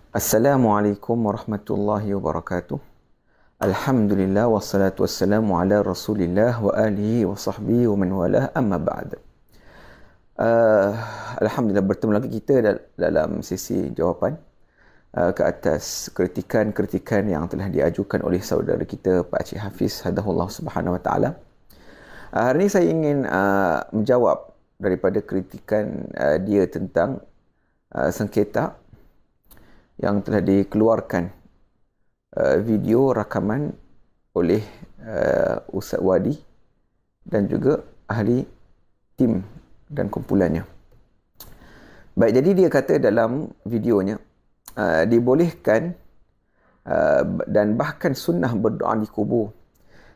Assalamualaikum warahmatullahi wabarakatuh. Alhamdulillah wassalatu wassalamu ala Rasulillah wa alihi wa sahbihi wa man walah, amma ba'd. Alhamdulillah bertemu lagi kita dalam sesi jawapan ke atas kritikan-kritikan yang telah diajukan oleh saudara kita Pak Cik Hafiz hadahullah subhanahu wa ta'ala. Hari ini saya ingin menjawab daripada kritikan dia tentang sengketa yang telah dikeluarkan video rakaman oleh Ustaz Wadi dan juga ahli tim dan kumpulannya. Baik, jadi dia kata dalam videonya dibolehkan dan bahkan sunnah berdoa di kubur.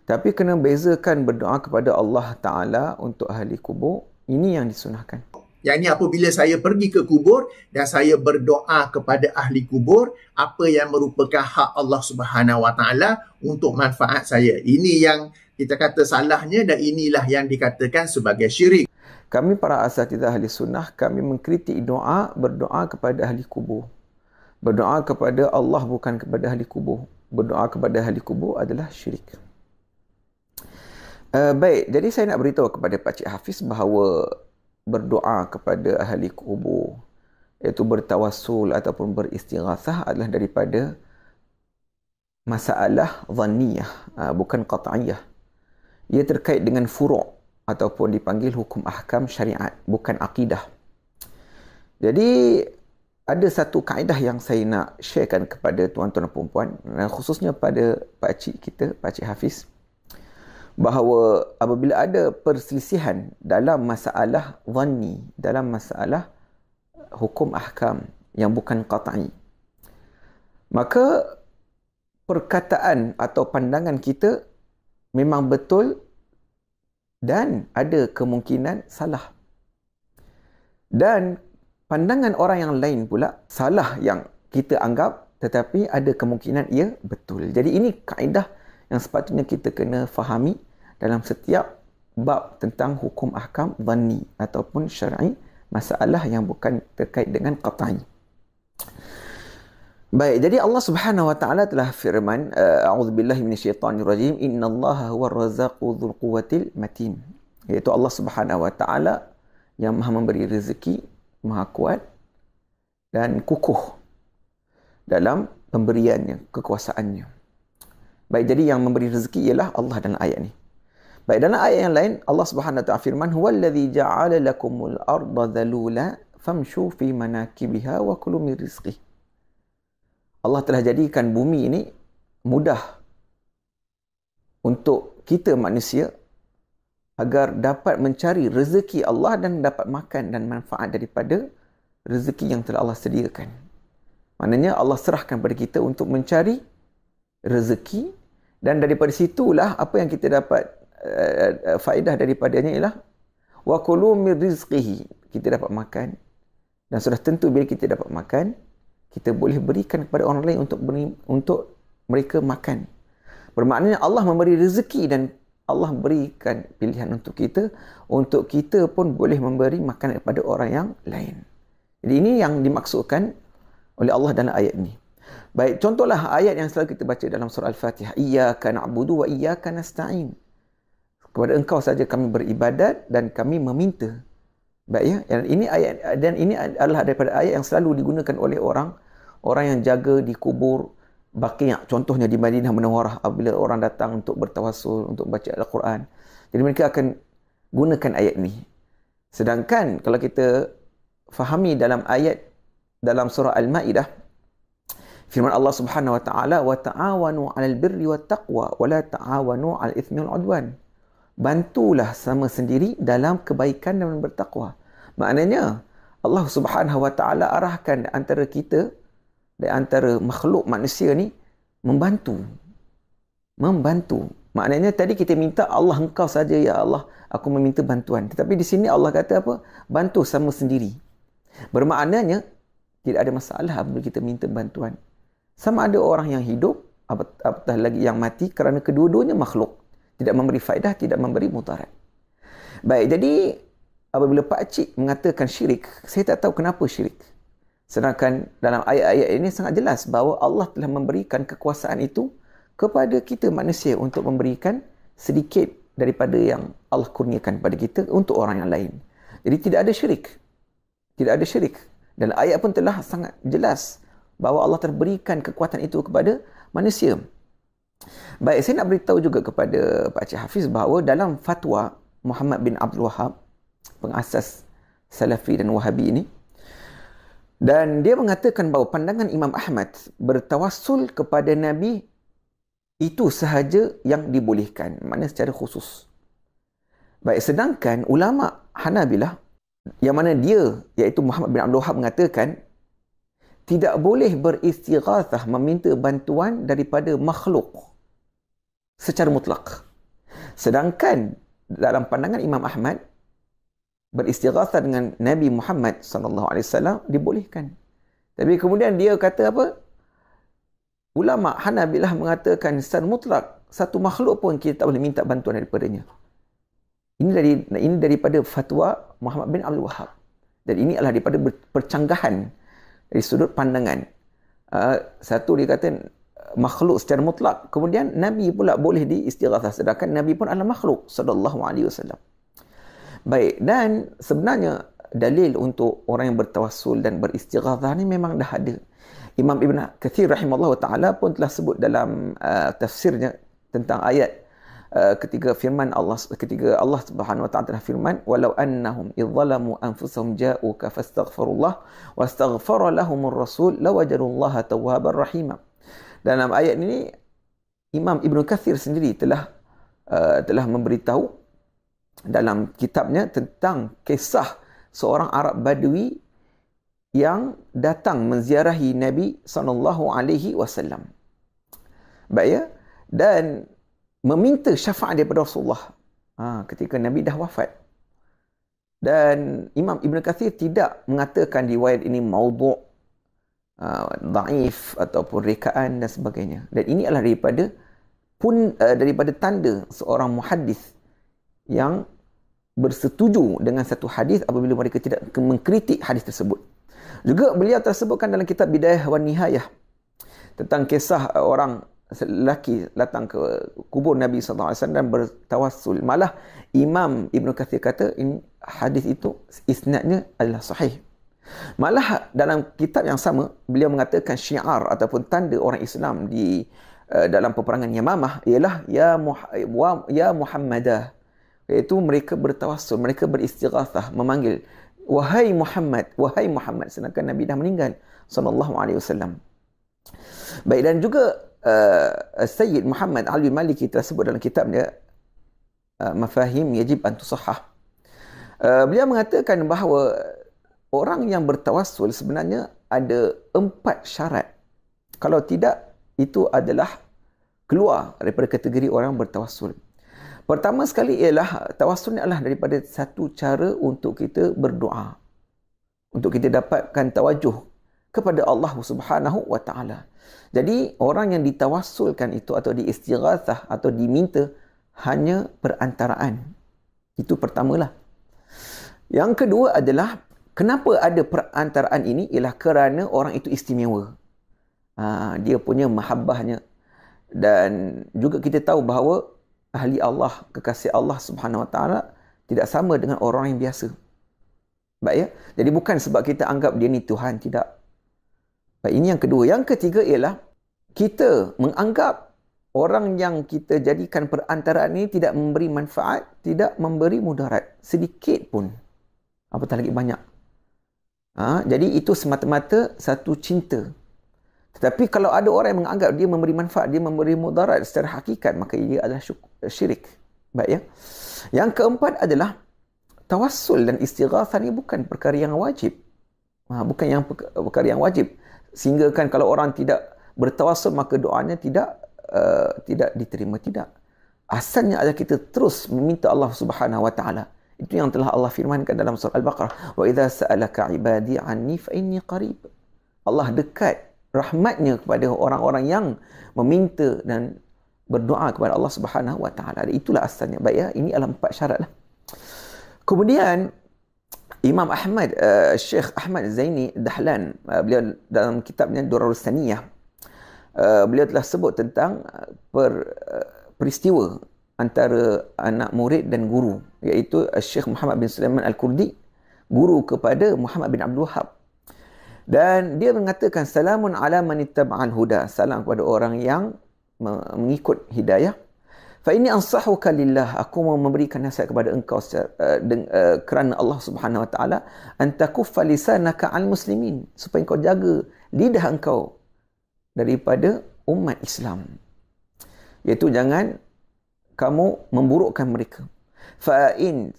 Tapi kena bezakan berdoa kepada Allah Ta'ala untuk ahli kubur. Ini yang disunahkan. Yang ini apabila saya pergi ke kubur dan saya berdoa kepada ahli kubur, apa yang merupakan hak Allah Subhanahu Wa Taala untuk manfaat saya. Ini yang kita kata salahnya dan inilah yang dikatakan sebagai syirik. Kami para asatidzah ahli sunnah, kami mengkritik berdoa kepada ahli kubur. Berdoa kepada Allah bukan kepada ahli kubur. Berdoa kepada ahli kubur adalah syirik. Baik, jadi saya nak beritahu kepada Pak Cik Hafiz bahawa berdoa kepada ahli kubur, iaitu bertawassul ataupun beristighatsah, adalah daripada masalah dhanniyah, bukan qat'iyah. Ia terkait dengan furu' ataupun dipanggil hukum ahkam syariat, bukan akidah. Jadi ada satu kaedah yang saya nak sharekan kepada tuan-tuan dan puan-puan, khususnya pada Pak Cik kita, Pak Cik Hafiz, bahawa apabila ada perselisihan dalam masalah dhanni, dalam masalah hukum ahkam yang bukan qat'i, maka perkataan atau pandangan kita memang betul dan ada kemungkinan salah. Dan pandangan orang yang lain pula salah yang kita anggap, tetapi ada kemungkinan ia betul. Jadi ini kaedah yang sepatutnya kita kena fahami dalam setiap bab tentang hukum ahkam dhanni ataupun syar'i, masalah yang bukan terkait dengan qat'i. Baik, jadi Allah Subhanahu wa taala telah firman, a'udzubillahi minasyaitonir rajim, innallaha huwar razzaqu dzul quwwatil matin. Iaitu Allah Subhanahu wa taala yang Maha memberi rezeki, Maha kuat dan kukuh dalam pemberiannya, kekuasaannya. Baik, jadi yang memberi rezeki ialah Allah dalam ayat ni. Baik, dalam ayat yang lain Allah Subhanahu wa taala firman, huwallazi ja'ala lakumul arda dhalula famshu fi manakibiha wa kulu min rizqih. Allah telah jadikan bumi ini mudah untuk kita manusia agar dapat mencari rezeki Allah dan dapat makan dan manfaat daripada rezeki yang telah Allah sediakan. Maknanya Allah serahkan kepada kita untuk mencari rezeki, dan daripada situlah apa yang kita dapat faedah daripadanya ialah wa kulu min rizqihi, kita dapat makan, dan sudah tentu bila kita dapat makan, kita boleh berikan kepada orang lain untuk mereka makan. Bermaknanya Allah memberi rezeki dan Allah berikan pilihan untuk kita pun boleh memberi makanan kepada orang yang lain. Jadi ini yang dimaksudkan oleh Allah dalam ayat ini. Baik, contohlah ayat yang selalu kita baca dalam surah Al-Fatihah, iyyaka na'budu wa iyyaka nasta'in. Kepada engkau saja kami beribadat dan kami meminta. Baik ya, dan ini adalah daripada ayat yang selalu digunakan oleh orang yang jaga di kubur Baqi', contohnya di Madinah Munawwarah, apabila orang datang untuk bertawassul, untuk baca Al-Quran. Jadi mereka akan gunakan ayat ini. Sedangkan kalau kita fahami dalam ayat dalam surah Al-Maidah, firman Allah Subhanahu wa taala, wa ta'awanu 'alal birri wat taqwa wa la ta'awanu 'alal itsmi wal 'udwan. Bantulah sama sendiri dalam kebaikan dan bertakwa. Maknanya Allah Subhanahu wa taala arahkan antara kita dan antara makhluk manusia ni membantu. Maknanya tadi kita minta Allah, engkau saja ya Allah, aku meminta bantuan. Tetapi di sini Allah kata apa? Bantu sama sendiri. Bermaknanya tidak ada masalah apabila kita minta bantuan. Sama ada orang yang hidup, apatah lagi yang mati, kerana kedua-duanya makhluk. Tidak memberi faedah, tidak memberi mudarat. Baik, jadi apabila Pak Cik mengatakan syirik, saya tak tahu kenapa syirik. Sedangkan dalam ayat-ayat ini sangat jelas bahawa Allah telah memberikan kekuasaan itu kepada kita manusia untuk memberikan sedikit daripada yang Allah kurniakan kepada kita untuk orang yang lain. Jadi tidak ada syirik. Tidak ada syirik. Dan ayat pun telah sangat jelas bahawa Allah telah berikan kekuatan itu kepada manusia. Baik, saya nak beritahu juga kepada Pak Cik Hafiz bahawa dalam fatwa Muhammad bin Abdul Wahab, pengasas Salafi dan Wahabi ini, dan dia mengatakan bahawa pandangan Imam Ahmad bertawassul kepada Nabi itu sahaja yang dibolehkan, maknanya secara khusus. Baik, sedangkan ulama Hanabilah, yang mana dia, iaitu Muhammad bin Abdul Wahab, mengatakan tidak boleh beristighathah, meminta bantuan daripada makhluk secara mutlak. Sedangkan dalam pandangan Imam Ahmad, beristighathah dengan Nabi Muhammad SAW dibolehkan. Tapi kemudian dia kata apa? Ulama Hanabilah mengatakan secara mutlak satu makhluk pun kita tak boleh minta bantuan daripadanya. Ini daripada fatwa Muhammad bin Abdul Wahab. Dan ini adalah daripada percanggahan dari sudut pandangan. Satu dia kata makhluk secara mutlak, kemudian Nabi pula boleh diistighathah, sedangkan Nabi pun adalah makhluk sallallahu alaihi wasallam. Baik, dan sebenarnya dalil untuk orang yang bertawassul dan beristighathah ni memang dah ada. Imam Ibn Kathir rahimahullah ta'ala pun telah sebut dalam tafsirnya tentang ayat ketika Allah Subhanahu wa ta'ala telah firman, walau annahum idzalamu anfusahum ja'uka fastaghfirullah wastaghfara lahumur rasul lawajadullaha tawwabar rahima. Dalam ayat ini Imam Ibn Kathir sendiri telah memberitahu dalam kitabnya tentang kisah seorang Arab Badui yang datang menziarahi Nabi SAW. Baik ya? Dan meminta syafaat daripada Rasulullah ketika Nabi dah wafat. Dan Imam Ibn Kathir tidak mengatakan riwayat ini maudhu', dhaif ataupun rekaan dan sebagainya. Dan ini adalah daripada tanda seorang muhaddis yang bersetuju dengan satu hadis apabila mereka tidak mengkritik hadis tersebut. Juga beliau tersebutkan dalam kitab Bidayah wan Nihayah tentang kisah orang lelaki datang ke kubur Nabi SAW dan bertawassul. Malah Imam Ibn Kathir kata ini hadis itu isnadnya adalah sahih. Malah dalam kitab yang sama beliau mengatakan syiar ataupun tanda orang Islam di dalam peperangan Yamamah ialah ya Muhammadah, iaitu mereka bertawassul, mereka beristighathah, memanggil wahai Muhammad, sedangkan Nabi dah meninggal sallallahu alaihi wasallam. Baik, dan juga Sayyid Muhammad Ali Maliki tersebut dalam kitabnya Mafahim Yajib an Tusahhah. Beliau mengatakan bahawa orang yang bertawassul sebenarnya ada 4 syarat. Kalau tidak, itu adalah keluar daripada kategori orang bertawassul. Pertama sekali ialah tawassul ni adalah daripada satu cara untuk kita berdoa, untuk kita dapatkan tawajuh kepada Allah Subhanahu wa taala. Jadi orang yang ditawassulkan itu atau diistighathah atau diminta hanya perantaraan. Itu pertamalah. Yang kedua adalah kenapa ada perantaraan ini ialah kerana orang itu istimewa. Dia punya mahabbahnya, dan juga kita tahu bahawa ahli Allah, kekasih Allah Subhanahu wa taala tidak sama dengan orang yang biasa. Baik ya? Jadi bukan sebab kita anggap dia ni Tuhan, tidak. Baik, ini yang kedua. Yang ketiga ialah kita menganggap orang yang kita jadikan perantaraan ini tidak memberi manfaat, tidak memberi mudarat sedikit pun, apatah lagi banyak. Jadi itu semata-mata satu cinta. Tetapi kalau ada orang yang menganggap dia memberi manfaat, dia memberi mudarat secara hakikat, maka ia adalah syirik. Baik ya. Yang keempat adalah tawassul dan istighathah ni bukan perkara yang wajib. Bukan perkara yang wajib. Sehingga kan kalau orang tidak bertawassul maka doanya tidak diterima, tidak. Asalnya adalah kita terus meminta Allah Subhanahu wa taala. Itu yang telah Allah firmankan dalam surah Al-Baqarah, wa idza sa'alaka 'ibadi 'anni fa inni qarib. Allah dekat rahmatnya kepada orang-orang yang meminta dan berdoa kepada Allah Subhanahu wa taala. Itulah asalnya. Baik ya, ini adalah 4 syarat lah. Kemudian Imam Ahmad, Syekh Ahmad Zaini Dahlan, beliau dalam kitabnya Durarus Saniyah, beliau telah sebut tentang peristiwa antara anak murid dan guru, iaitu Syekh Muhammad bin Sulaiman Al-Kurdi, guru kepada Muhammad bin Abdul Wahab. Dan dia mengatakan, salamun ala man ittaba'al huda, salam kepada orang yang mengikut hidayah. Fa inni ansahuka lillah, aku mau memberikan nasihat kepada engkau kerana Allah Subhanahu wa taala, an takuffa lisanaka al muslimin, supaya engkau jaga lidah engkau daripada umat Islam, iaitu jangan kamu memburukkan mereka. Fa in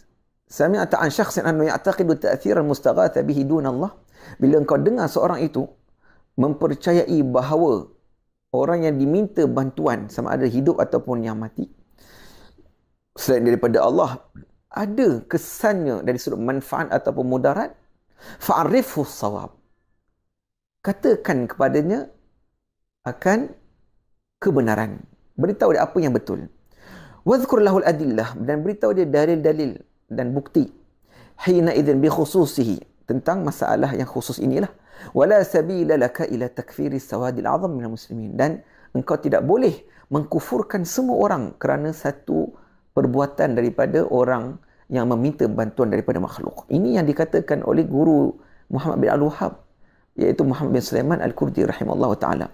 sami'ta an syakhsin annahu ya'taqidu ta'thir al-mustaghatha bihi dun Allah, bila engkau dengar seorang itu mempercayai bahawa orang yang diminta bantuan, sama ada hidup ataupun yang mati, selain daripada Allah, ada kesannya dari sudut manfaat ataupun mudarat, fa'arifhu as-sawab, katakan kepadanya akan kebenaran, beritahu dia apa yang betul. Wadhkur lahul adillah, dan beritahu dia dalil-dalil dan bukti. Hina idzin bi khususihi, tentang masalah yang khusus inilah. Wala sabila laka ila takfiri sawadil azam minal muslimin, dan engkau tidak boleh mengkufurkan semua orang kerana satu perbuatan daripada orang yang meminta bantuan daripada makhluk. Ini yang dikatakan oleh guru Muhammad bin Abdul Wahab, iaitu Muhammad bin Sulaiman Al-Kurdi rahimahullah ta'ala.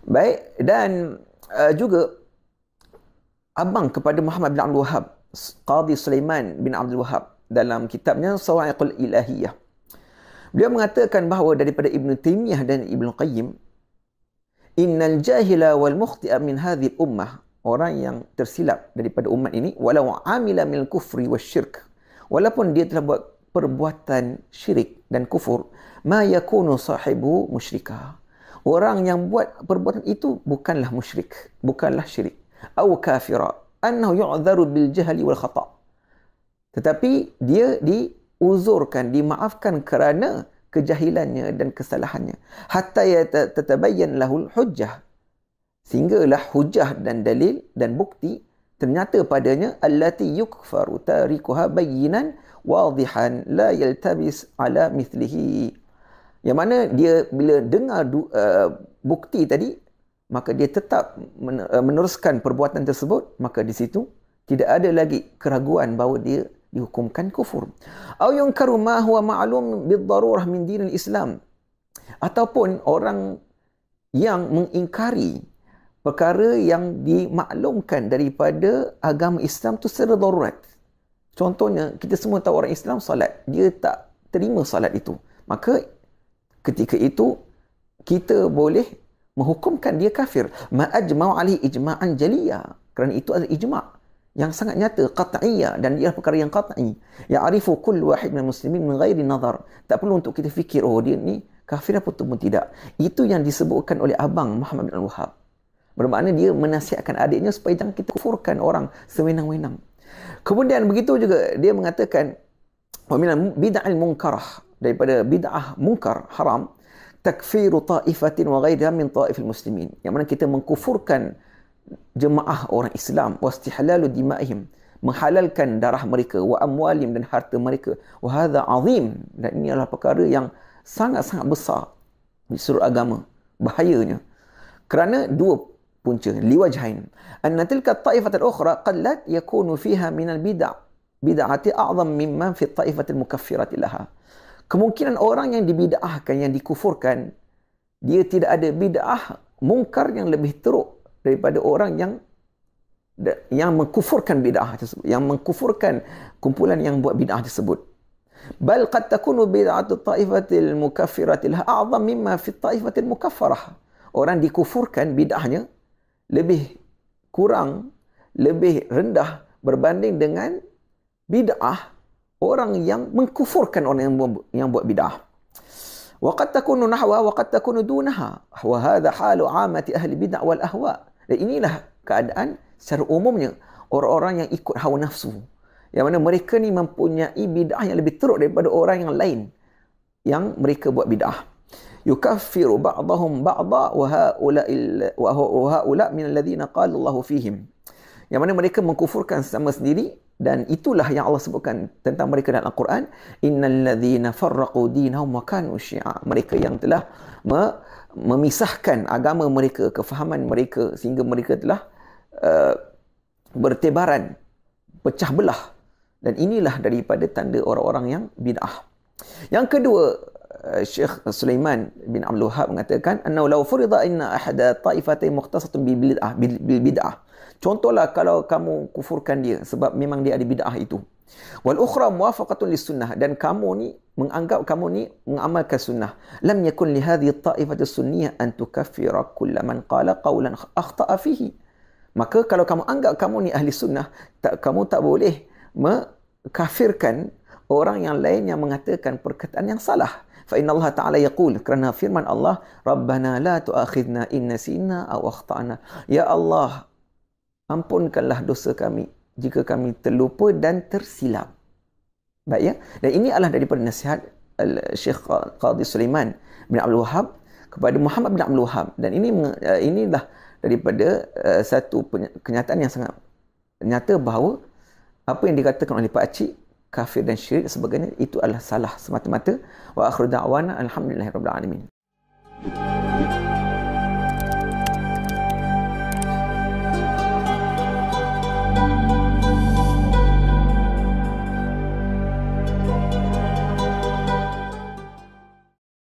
Baik, dan juga abang kepada Muhammad bin Abdul Wahab, Qadi Sulaiman bin Abdul Wahab, dalam kitabnya Sawa'iqul Ilahiyah, beliau mengatakan bahawa daripada Ibn Taymiyah dan Ibn Qayyim, innal jahila wal mukhti'a min hadhihi ummah, orang yang tersilap daripada umat ini, walau amila minal kufri wasyirk, walaupun dia telah buat perbuatan syirik dan kufur, ma yakunu sahibu musyrika, orang yang buat perbuatan itu bukanlah musyrik, bukanlah syirik, au kafira, annahu yu'dharu bil jahli wal khata', tetapi dia diuzurkan, dimaafkan kerana kejahilannya dan kesalahannya, hatta tatabayyan lahul hujjah, sehinggalah hujjah dan dalil dan bukti ternyata padanya, allati yukfaru tarikuha bayyinan wadihan la yaltabis ala mithlihi, yang mana dia bila dengar bukti tadi, maka dia tetap meneruskan perbuatan tersebut, maka di situ tidak ada lagi keraguan bahawa dia dihukumkan kufur. Au yunkaru ma huwa ma'lum bid-darurah min dinil Islam, ataupun orang yang mengingkari perkara yang dimaklumkan daripada agama Islam itu secara darurat. Contohnya, kita semua tahu orang Islam salat, dia tak terima salat itu, maka ketika itu kita boleh menghukumkan dia kafir. Ma ajma'u alaihi ijma'an jaliyah, kerana itu adalah ijma' yang sangat nyata, qat'iyah, dan ia perkara yang qat'i. Ya'rifu kullu wahid minal muslimin min ghairi nazar, tak perlu untuk kita fikir, oh dia ni kafir apa tu pun tidak. Itu yang disebutkan oleh abang Muhammad bin Abdul Wahab. Bermakna dia menasihatkan adiknya supaya jangan kita kufurkan orang sewenang-wenang. Kemudian begitu juga dia mengatakan, wa minal bid'al munkarah, daripada bid'ah munkar haram, takfiru ta'ifatin wa ghairiha min ta'ifil muslimin, yang mana kita mengkufurkan jemaah orang Islam, wastihlalu dima'ihim, menghalalkan darah mereka, wa amwalim, dan harta mereka, wa hadha azim, dan ini adalah perkara yang sangat-sangat besar di seluruh agama, bahayanya, kerana dua punca, liwajhain, anna tilka at-ta'ifat al-ukhra qad la yakunu fiha min al-bid'ati a'zam mimman fi at-ta'ifati al-mukaffirati laha. Kemungkinan orang yang dibid'ahkan, yang dikufurkan, dia tidak ada bid'ah mungkar yang lebih teruk daripada orang yang mengkufurkan bid'ah tersebut, yang mengkufurkan kumpulan yang buat bid'ah tersebut. Bal qad takunu bid'atu at-ta'ifatil mukaffirati laha a'zam mimma fi at-ta'ifatil mukaffarah. Orang dikufurkan bid'ahnya lebih kurang, lebih rendah berbanding dengan bid'ah orang yang mengkufurkan orang yang buat bid'ah. Wa qad takunu nahwa wa qad takunu dunaha, wa hadha halu 'amati ahli bid'ah wal ahwa. Dan inilah keadaan secara umumnya orang-orang yang ikut hawa nafsu, yang mana mereka ni mempunyai bid'ah yang lebih teruk daripada orang yang lain yang mereka buat bid'ah. Yukaffiru ba'dahum ba'da wa haula min alladhina qala Allahu fihim, yang mana mereka mengkufurkan sama sendiri Dan itulah yang Allah sebutkan tentang mereka dalam Al-Quran. Innal ladzina farraqu dinahum wa kanu syi'a. Mereka yang telah memisahkan agama mereka, kefahaman mereka, sehingga mereka telah bertebaran, pecah belah. Dan inilah daripada tanda orang-orang yang bid'ah. Yang kedua, Syekh Sulaiman bin Abdul Wahab mengatakan annahu law furida inna ahada ta'ifatain mukhtasatun bil bid'ah. Contohlah kalau kamu kufurkan dia sebab memang dia ada bid'ah itu. Wal ukhra muwafaqatun lis sunnah, dan kamu ni menganggap kamu ni mengamalkan sunnah. Lam yakun li hadhihi at-ta'ifati sunniyah an tukaffira kull man qala qawlan akhta'a fihi. Maka kalau kamu anggap kamu ni ahli sunnah, kamu tak boleh mengkafirkan orang yang lain yang mengatakan perkataan yang salah. Fa inna Allah Ta'ala yaqul, kerana firman Allah, Rabbana la tu'akhidna in nasina aw akhtana. Ya Allah, ampunkanlah dosa kami jika kami terlupa dan tersilap. Baik ya. Dan ini adalah daripada nasihat Syekh Qadhi Sulaiman bin Abdul Wahab kepada Muhammad bin Abdul Wahab. Dan inilah daripada satu kenyataan yang sangat nyata bahawa apa yang dikatakan oleh Pak Cik, kafir dan syirik sebagainya, itu adalah salah semata-mata. Wa akhiru da'wana alhamdulillahirabbil alamin.